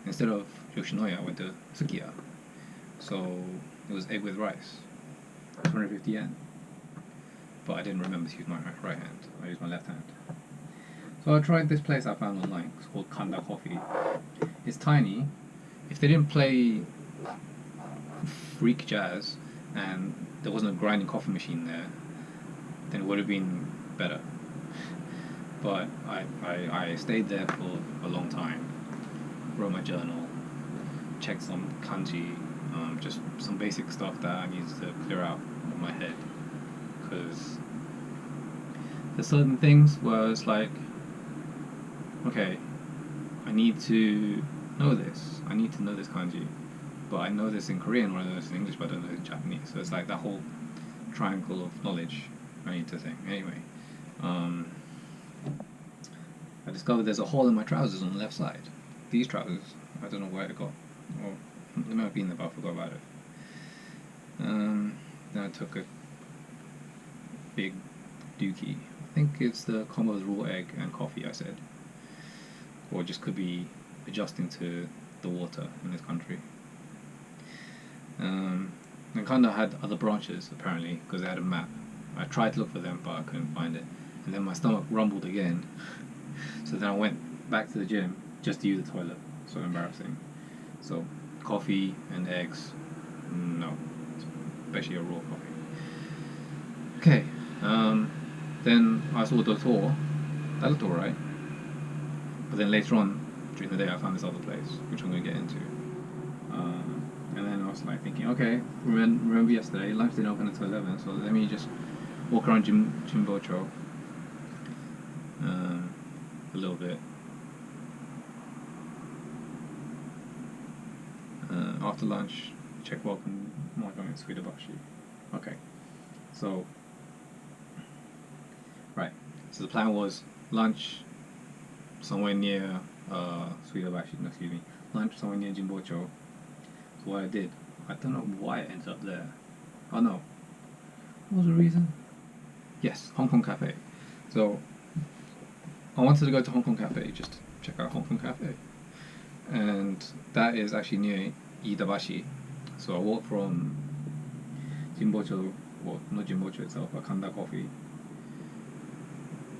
instead of Yoshinoya, I went to Sukiya. So it was egg with rice, 250 yen. But I didn't remember to use my right hand. I used my left hand. So I tried this place I found online. It's called Kanda Coffee. It's tiny. If they didn't play freak jazz and there wasn't a grinding coffee machine there, then it would have been better. But I stayed there for a long time, wrote my journal, checked some kanji, just some basic stuff that I needed to clear out of my head. Because there's certain things where it's like, okay, I need to know this. I need to know this kanji. But I know this in Korean or I know this in English, but I don't know this in Japanese. So it's like that whole triangle of knowledge I need to think. Anyway, I discovered there's a hole in my trousers on the left side. These trousers, I don't know where it got. Or they might have been there, but I forgot about it. Then I took a big dookie. I think it's the combo of raw egg and coffee, I said. Or it just could be adjusting to the water in this country. And Kanda had other branches, apparently, because they had a map. I tried to look for them, but I couldn't find it. And then my stomach rumbled again. So then I went back to the gym just to use the toilet. So embarrassing. So coffee and eggs, no, especially a raw coffee. Okay, then I saw Dotor. That looked alright. But then later on during the day I found this other place, which I'm going to get into. And then I was like thinking, okay, remember yesterday, lunch didn't open until 11, so let me just walk around Jimbocho a little bit. After lunch, check welcome Mahjong in Suidabashi. Okay, so, right, so the plan was lunch somewhere near Suidabashi, no, excuse me, lunch somewhere near Jimbocho. So what I did, I don't know why I ended up there. Oh no, what was the reason? Yes, Hong Kong Cafe. So I wanted to go to Hong Kong Cafe just to check out Hong Kong Cafe, and that is actually near Iidabashi. So I walked from Jimbocho, well, not Jimbocho itself, but Kanda Coffee.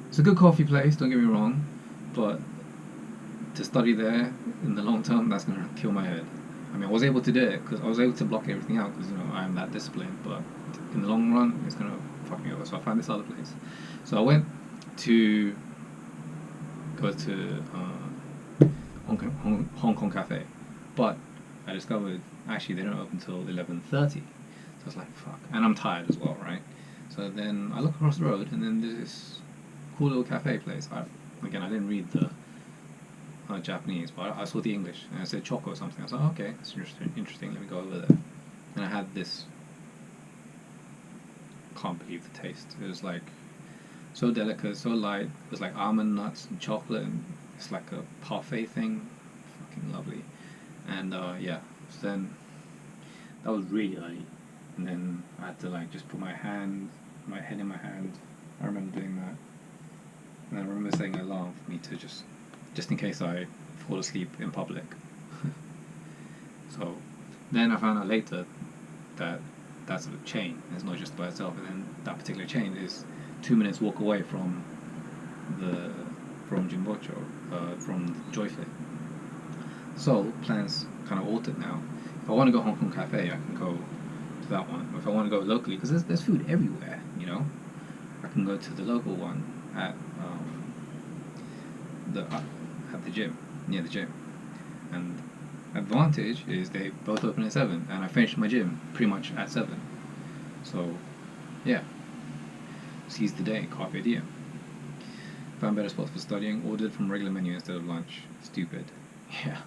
It's a good coffee place, don't get me wrong, but to study there in the long term, that's gonna kill my head. I mean, I was able to do it because I was able to block everything out because, you know, I'm that disciplined, but in the long run, it's gonna fuck me over. So I found this other place. So I went to go to Hong Kong Cafe, but I discovered actually they don't open until 11:30. So I was like, fuck, and I'm tired as well, right? So then I look across the road, and then there's this cool little cafe place. I didn't read the Japanese, but I saw the English, and it said choco or something. I was like, oh, okay, that's interesting, let me go over there. And I had this, can't believe the taste. It was like so delicate, so light. It was like almond nuts and chocolate, and it's like a parfait thing. Fucking lovely. And yeah, so then that was really early, and then I had to like just put my head in my hand. I remember doing that, and I remember setting an alarm for me to just in case I fall asleep in public. So then I found out later that that's a chain. It's not just by itself, and then that particular chain is 2 minutes walk away from Jimbocho, from Joyfit. So plans kind of altered now. If I want to go Hong Kong Cafe, I can go to that one. If I want to go locally, because there's food everywhere, you know, I can go to the local one at the gym, near the gym. And advantage is they both open at 7, and I finished my gym pretty much at 7. So yeah, seize the day, carpe diem. Found better spots for studying, ordered from regular menu instead of lunch. Stupid. Yeah.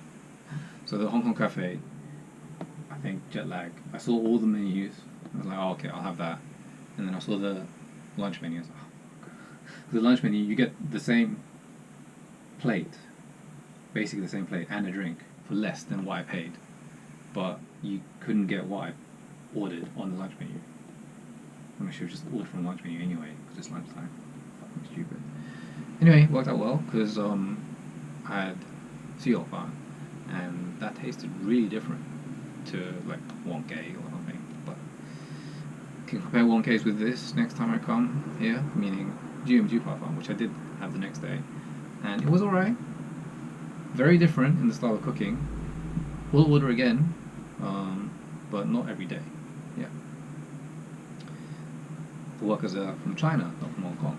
So the Hong Kong Cafe, I think jet lag. I saw all the menus. I was like, oh, okay, I'll have that. And then I saw the lunch menu. I was like, oh, the lunch menu, you get the same plate, basically the same plate, and a drink for less than what I paid. But you couldn't get what I ordered on the lunch menu. I should have just ordered from the lunch menu anyway, because it's lunchtime. Fucking stupid. Anyway, it worked out well, because I had Seoul Fan, and that tasted really different to like Wonkai or something. But can compare Wonkais with this next time I come here, meaning GMG Parfum, which I did have the next day, and it was alright. Very different in the style of cooking. Will order again, but not every day. Yeah. The workers are from China, not from Hong Kong.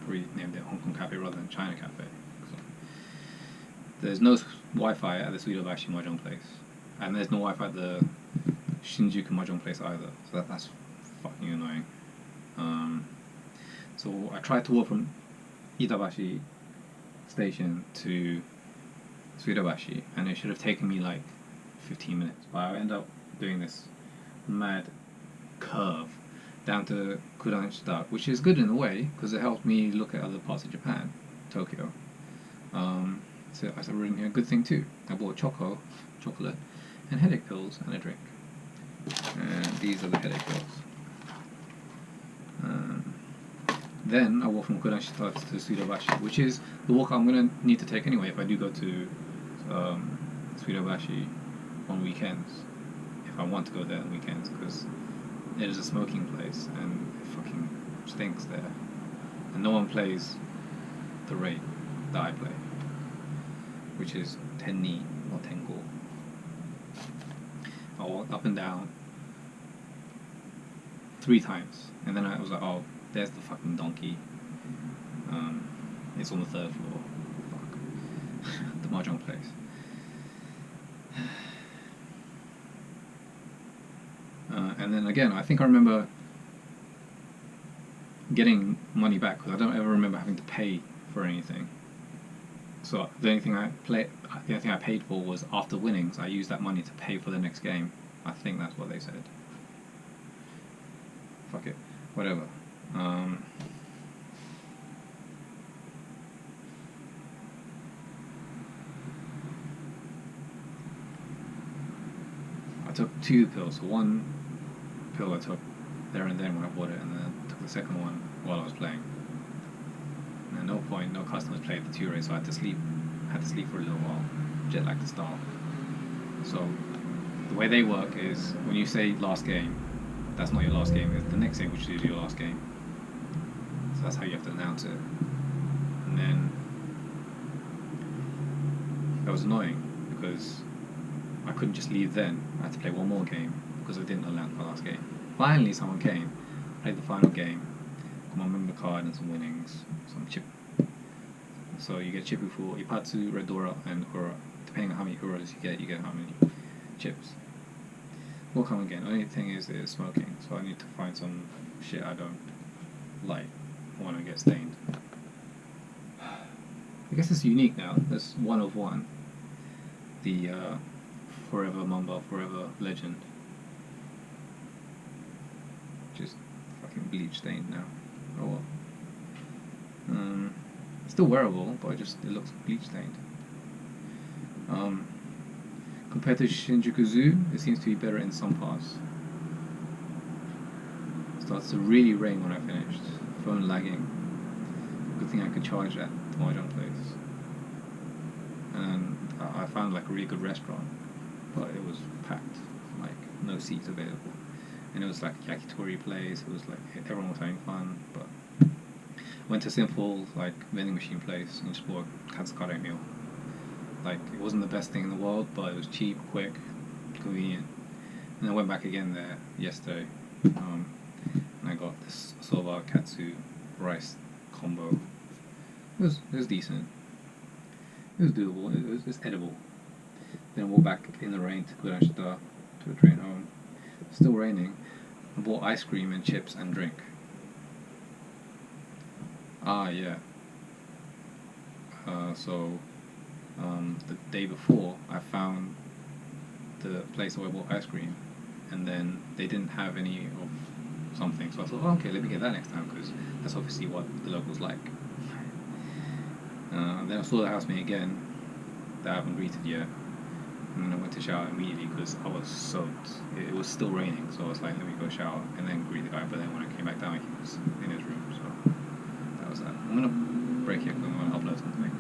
Probably named it Hong Kong Cafe rather than China Cafe. So there's no Wi-Fi at the Suidobashi Mahjong place, and there's no Wi-Fi at the Shinjuku Mahjong place either. So that's fucking annoying. So I tried to walk from Itabashi station to Suidobashi, and it should have taken me like 15 minutes, but I ended up doing this mad curve down to Kudanshita, which is good in a way because it helped me look at other parts of Japan, Tokyo. So I started reading a good thing too. I bought chocolate, and headache pills and a drink. And these are the headache pills. Then I walk from Kudanshita to Suidobashi, which is the walk I'm going to need to take anyway if I do go to Suidobashi on weekends, if I want to go there on weekends, because it is a smoking place and it fucking stinks there, and no one plays the rate that I play, which is 10 ni, not 10 go. I walked up and down 3 times, and then I was like, oh, there's the fucking donkey. It's on the 3rd floor. Fuck. The Mahjong place. And then again, I think I remember getting money back because I don't ever remember having to pay for anything. So the only thing I paid for was after winnings. I used that money to pay for the next game. I think that's what they said. Fuck it, whatever. I took 2 pills. So one pill I took there and then when I bought it, and then took the second one while I was playing. And at no point, no customers played the 2 race, so I had to sleep for a little while, jet lag to start. So the way they work is when you say last game, that's not your last game, it's the next game which is your last game. So that's how you have to announce it. And then that was annoying because I couldn't just leave then. I had to play one more game because I didn't announce my last game. Finally someone came, played the final game, got my member card and some winnings, some chip. So you get chippu for Ipatsu, Redora, and Ura. Depending on how many Uras you get how many chips. Will come again. Only thing is smoking, so I need to find some shit I don't like. I want to get stained. I guess it's unique now. There's 1 of 1. The Forever Mamba, Forever Legend. Just fucking bleach stained now. Oh well. Still wearable, but it looks bleach stained. Compared to Shinjuku Zoo, it seems to be better in some parts. It starts to really rain when I finished. Phone lagging. Good thing I could charge at the Mahjong place. And I found like a really good restaurant, but it was packed, like no seats available. And it was like a yakitori place. It was like everyone was having fun, but went to a simple like vending machine place and just bought a katsukare meal. Like it wasn't the best thing in the world, but it was cheap, quick, convenient. And I went back again there yesterday, and I got this soba katsu rice combo. It was decent. It was doable. It was edible. Then I walked back in the rain to Kudanshita to a train home. Still raining. I bought ice cream and chips and drink. Ah yeah. The day before, I found the place where I bought ice cream, and then they didn't have any of something, so I thought, oh, okay, let me get that next time, because that's obviously what the locals like. Then I saw the housemate again, that I haven't greeted yet, and then I went to shower immediately, because I was soaked. It was still raining, so I was like, let me go shower, and then greet the guy, but then when I came back down, he was in his room, so that was that. I'm going to break here, because I'm going to upload something.